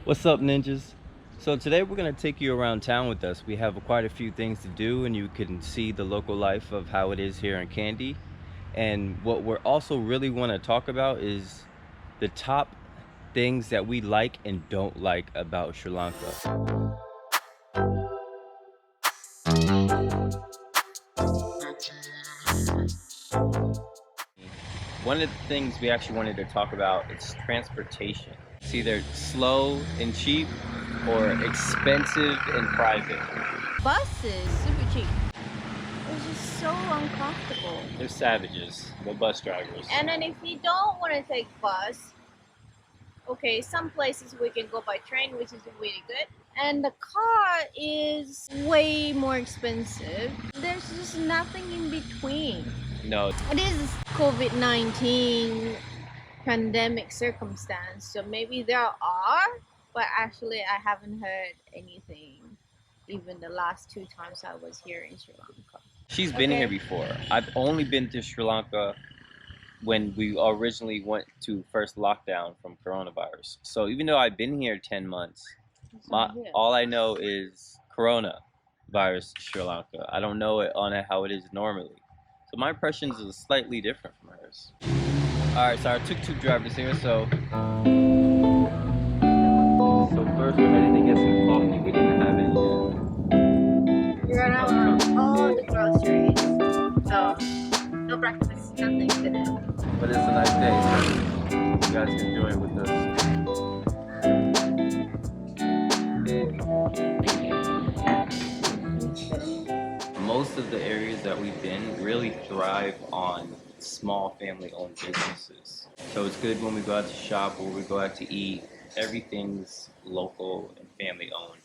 What's up, ninjas? So today we're going to take you around town with us. We have quite a few things to do, and you can see the local life of how it is here in Kandy. And what we're also really want to talk about is the top things that we like and don't like about Sri Lanka. One of the things we actually wanted to talk about is transportation. It's either slow and cheap or expensive and private. Bus is super cheap. It's just so uncomfortable. They're savages, the bus drivers. And then if you don't want to take bus, okay, some places we can go by train, which is really good. And the car is way more expensive. There's just nothing in between. No, It is COVID-19 pandemic circumstance, so maybe there are, but actually I haven't heard anything even the last 2 times I was here in Sri Lanka. she's been here before. I've only been to Sri Lanka when we originally went to first lockdown from coronavirus. So even though I've been here 10 months, all I know is coronavirus Sri Lanka. I don't know it on it how it is normally. So my impressions is slightly different from hers. Alright, so our tuk-tuk drivers here, so first we're heading to get some coffee. We didn't have it yet. We're around all the groceries, so no breakfast, nothing today. But it's a nice day, so you guys can enjoy it with us. Most of the areas that we've been really thrive on small family-owned businesses. So it's good when we go out to shop or we go out to eat. Everything's local and family-owned,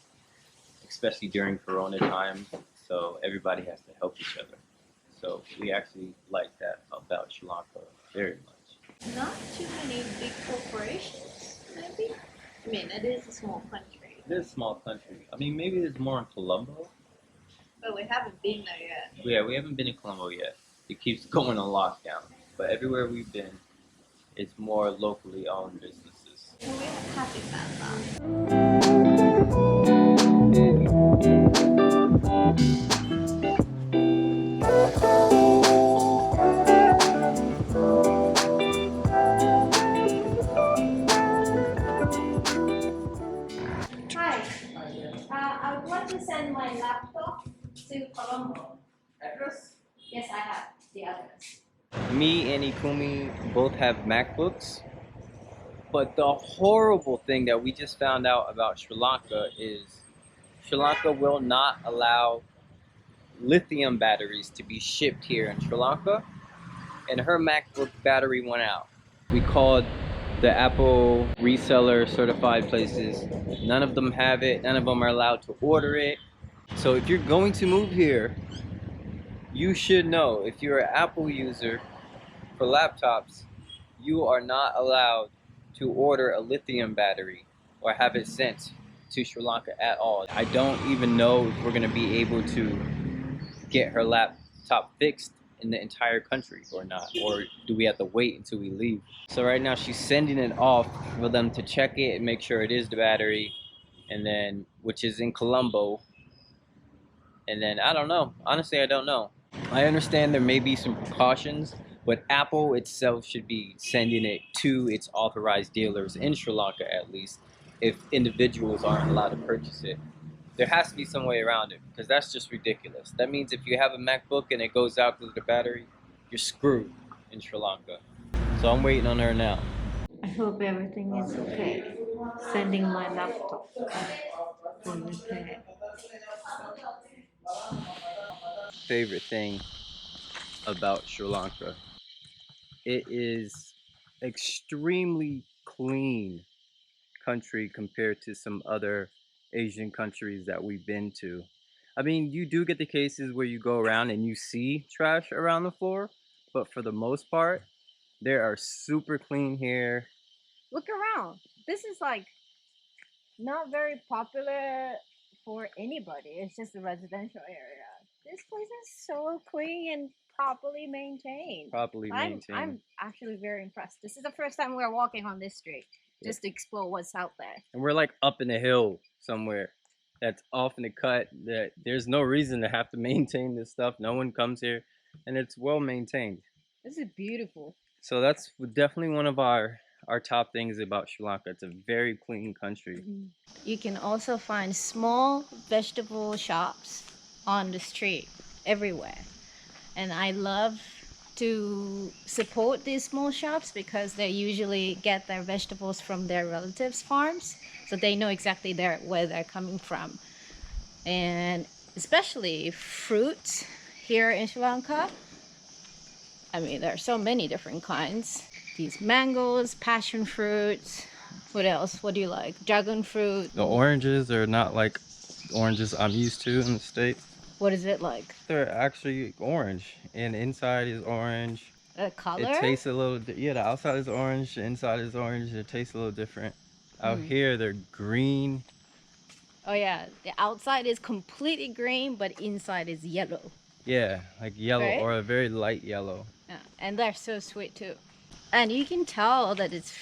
especially during Corona time. So everybody has to help each other. So we actually like that about Sri Lanka very much. Not too many big corporations, maybe. I mean, it is a small country, It is a small country. I mean, maybe there's more in Colombo. but we haven't been there yet. Yeah, we haven't been in Colombo yet. It keeps going on lockdown. But everywhere we've been, it's more locally owned businesses. And we're happy about that. Hi, I would like to send my laptop to Colombo. Address? Yes, I have the address. Me and Ikumi both have MacBooks. But the horrible thing that we just found out about Sri Lanka is Sri Lanka will not allow lithium batteries to be shipped here in Sri Lanka. And her MacBook battery went out. We called the Apple reseller certified places. None of them have it. None of them are allowed to order it. So if you're going to move here, you should know if you're an Apple user for laptops, you are not allowed to order a lithium battery or have it sent to Sri Lanka at all. I don't even know if we're going to be able to get her laptop fixed in the entire country or not, or do we have to wait until we leave? So right now she's sending it off for them to check it and make sure it is the battery, and then which is in Colombo. And then I don't know, honestly I don't know. I understand there may be some precautions, but Apple itself should be sending it to its authorized dealers in Sri Lanka at least, if individuals aren't allowed to purchase it. There has to be some way around it, because that's just ridiculous. That means if you have a MacBook and it goes out because of the battery, you're screwed in Sri Lanka. So I'm waiting on her now. I hope everything is okay. Sending my laptop for repair. Favorite thing about Sri Lanka. It is extremely clean country compared to some other Asian countries that we've been to. I mean, you do get the cases where you go around and you see trash around the floor, but for the most part, they are super clean here. Look around. This is like not very popular for anybody. It's just a residential area. This place is so clean and properly maintained. Properly maintained. I'm actually very impressed. This is the first time we're walking on this street. just to explore what's out there. And we're like up in a hill somewhere that's off in the cut, that there's no reason to have to maintain this stuff. No one comes here, and it's well maintained. This is beautiful. So that's definitely one of our top things about Sri Lanka. It's a very clean country. You can also find small vegetable shops on the street everywhere. And I love to support these small shops because they usually get their vegetables from their relatives' farms. So they know exactly where they're coming from. And especially fruits here in Sri Lanka. I mean, there are so many different kinds. These mangoes, passion fruits. What else? What do you like? Dragon fruit. The oranges are not like oranges I'm used to in the States. What is it like? They're actually orange, and inside is orange. The color? It tastes a little, yeah, the outside is orange, the inside is orange. It tastes a little different. Out here, they're green. Oh yeah, the outside is completely green, but inside is yellow. Yeah, like yellow, right? or a very light yellow. Yeah, and they're so sweet too. And you can tell that it's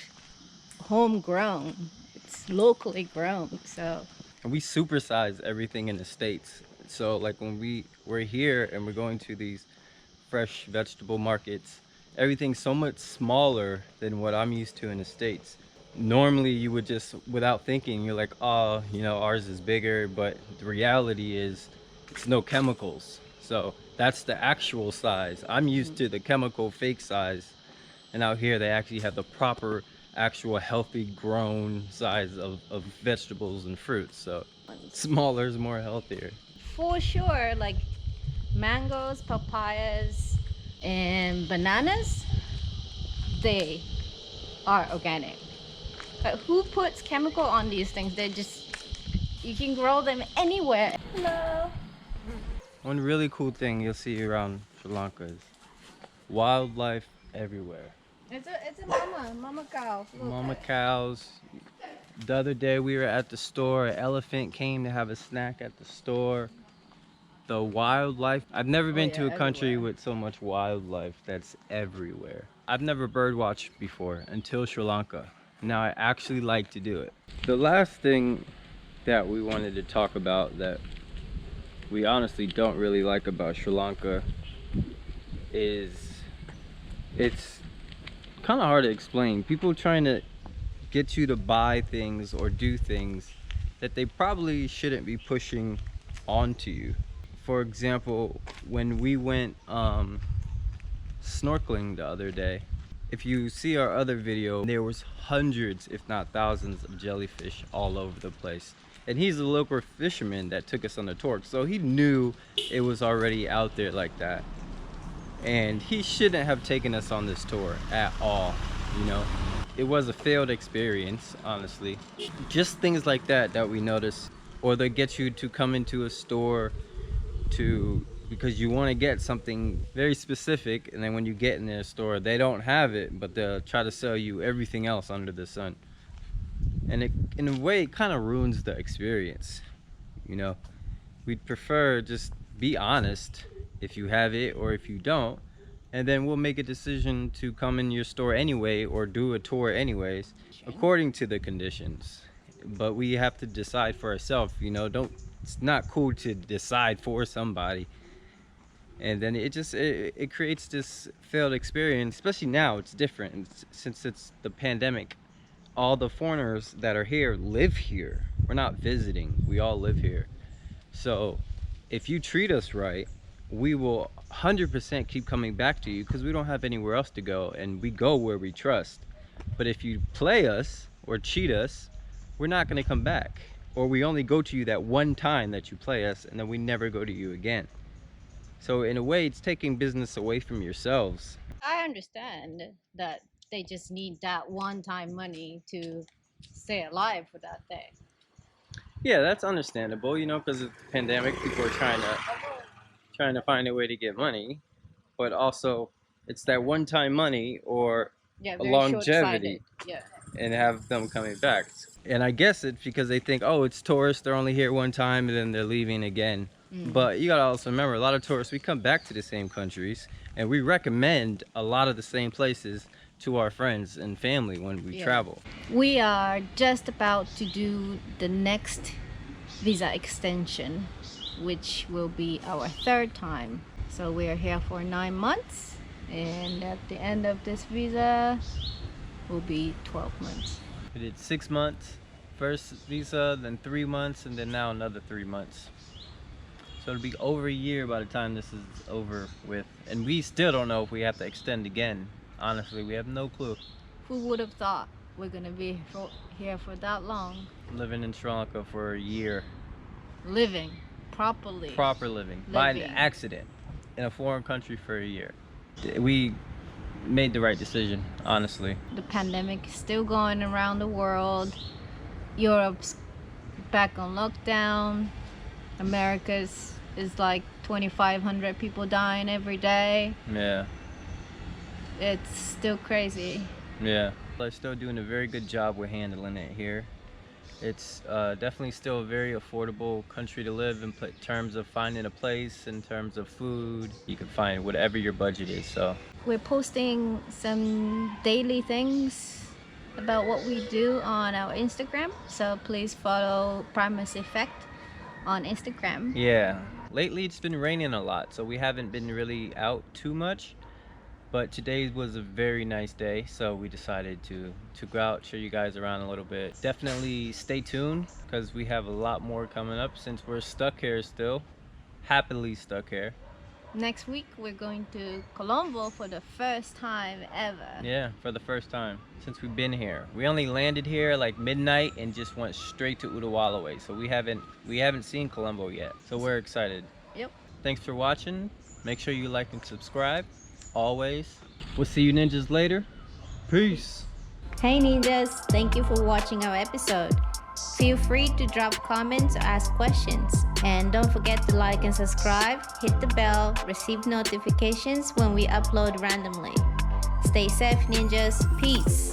homegrown. It's locally grown, so. And we supersize everything in the States. So like when we're here and we're going to these fresh vegetable markets, everything's so much smaller than what I'm used to in the States. Normally you would just, without thinking, you're like, oh, you know, ours is bigger, but the reality is it's no chemicals. So that's the actual size. I'm used to the chemical fake size, and out here they actually have the proper, actual healthy grown size of vegetables and fruits. So smaller is more healthier. For sure, like mangoes, papayas, and bananas, they are organic. But who puts chemical on these things? They just, you can grow them anywhere. Hello. One really cool thing you'll see around Sri Lanka is wildlife everywhere. It's a mama cow. Mama cows. The other day we were at the store, an elephant came to have a snack at the store. The wildlife, I've never been to a country with so much wildlife that's everywhere. I've never bird watched before until Sri Lanka. Now I actually like to do it. The last thing that we wanted to talk about that we honestly don't really like about Sri Lanka is it's kind of hard to explain. People trying to get you to buy things or do things that they probably shouldn't be pushing onto you. For example, when we went snorkeling the other day, if you see our other video, there was hundreds if not thousands of jellyfish all over the place. And he's a local fisherman that took us on the tour, so he knew it was already out there like that. And he shouldn't have taken us on this tour at all, you know. It was a failed experience, honestly. Just things like that that we notice, or they get you to come into a store because you want to get something very specific, and then when you get in their store they don't have it, but they'll try to sell you everything else under the sun. And it, in a way, it kind of ruins the experience, you know. We'd prefer just be honest if you have it or if you don't, and then we'll make a decision to come in your store anyway or do a tour anyways according to the conditions. But we have to decide for ourselves, you know. It's not cool to decide for somebody, and then it creates this failed experience. Especially now, it's different since it's the pandemic. All the foreigners that are here live here. We're not visiting, we all live here. So if you treat us right, we will 100% keep coming back to you because we don't have anywhere else to go, and we go where we trust. But if you play us or cheat us, we're not going to come back, or we only go to you that one time that you play us, and then we never go to you again. So in a way, it's taking business away from yourselves. I understand that they just need that one-time money to stay alive for that day. Yeah, that's understandable, you know, because of the pandemic, people are trying to find a way to get money, but also it's that one-time money or a longevity, and have them coming back. And I guess it's because they think, oh, it's tourists, they're only here one time and then they're leaving again. But you gotta also remember, a lot of tourists, we come back to the same countries and we recommend a lot of the same places to our friends and family when we Yeah. travel. We are just about to do the next visa extension, which will be our third time. So we are here for 9 months, and at the end of this visa will be 12 months. We did 6 months, first visa, then 3 months, and then now another 3 months. So it'll be over a year by the time this is over with. And we still don't know if we have to extend again. Honestly, we have no clue. Who would have thought we're gonna be here for that long? Living in Sri Lanka for a year. Living properly. Proper living. By Living. an accident in a foreign country for a year. We made the right decision, honestly. The pandemic is still going around the world. Europe's back on lockdown. America's is like 2,500 people dying every day. Yeah. It's still crazy. Yeah. They're still doing a very good job with handling it here. It's definitely still a very affordable country to live in terms of finding a place, in terms of food. You can find whatever your budget is. So We're posting some daily things about what we do on our Instagram. So please follow Primus Effect on Instagram. yeah, lately it's been raining a lot, so we haven't been really out too much. But today was a very nice day, so we decided to go out, show you guys around a little bit. Definitely stay tuned, because we have a lot more coming up since we're stuck here still. Happily stuck here. Next week we're going to Colombo for the first time ever. Yeah, for the first time since we've been here. We only landed here like midnight and just went straight to Udawalawe. So we haven't seen Colombo yet. So we're excited. Yep. Thanks for watching. Make sure you like and subscribe. Always. We'll see you ninjas later. Peace. Hey ninjas, thank you for watching our episode. Feel free to drop comments or ask questions. And don't forget to like and subscribe, hit the bell, receive notifications when we upload randomly. Stay safe ninjas, peace.